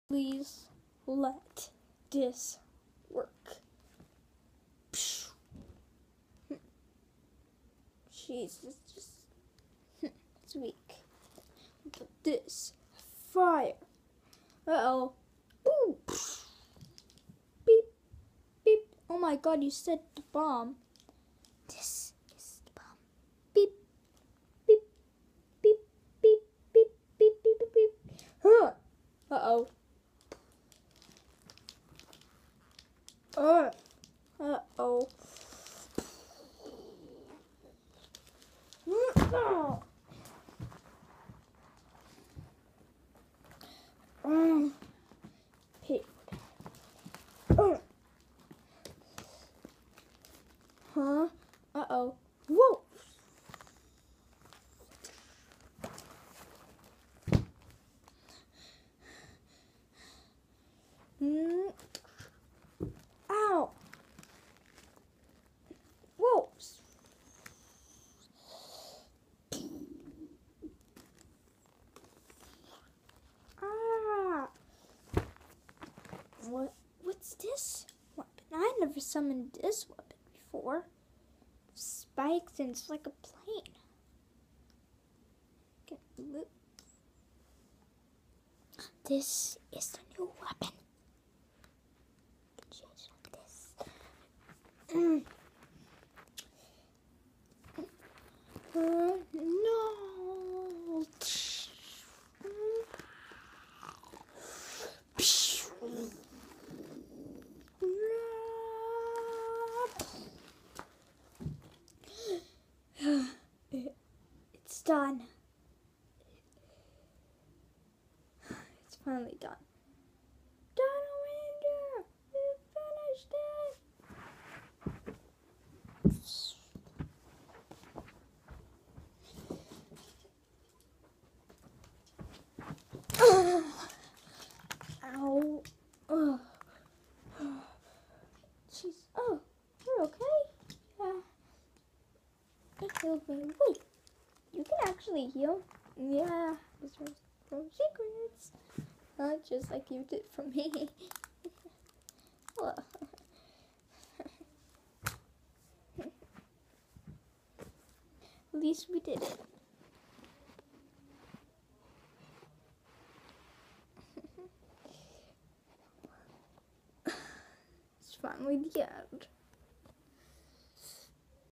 Please let this work. Jesus, just it's weak. But this fire. Uh-oh. Ooh. Beep, beep. Oh my God, you said the bomb. This is the bomb. Beep, beep, beep, beep, beep, beep, beep, beep, beep. Huh. Uh-oh. Uh-oh. Hey. Huh? Uh-oh. Whoa. Ow. Whoa. Ah. What's this weapon? I never summoned this weapon before. Spikes and it's like a plane. This is the new weapon. Change like this. No. It's done. It's finally done. Dino Ranger! We finished it! Ow. Jeez. Oh, you're okay? Yeah. It healed me. Wait, you can actually heal? Yeah, this was from secrets. Just like you did for me. Well, at least we did it. It's finally the end.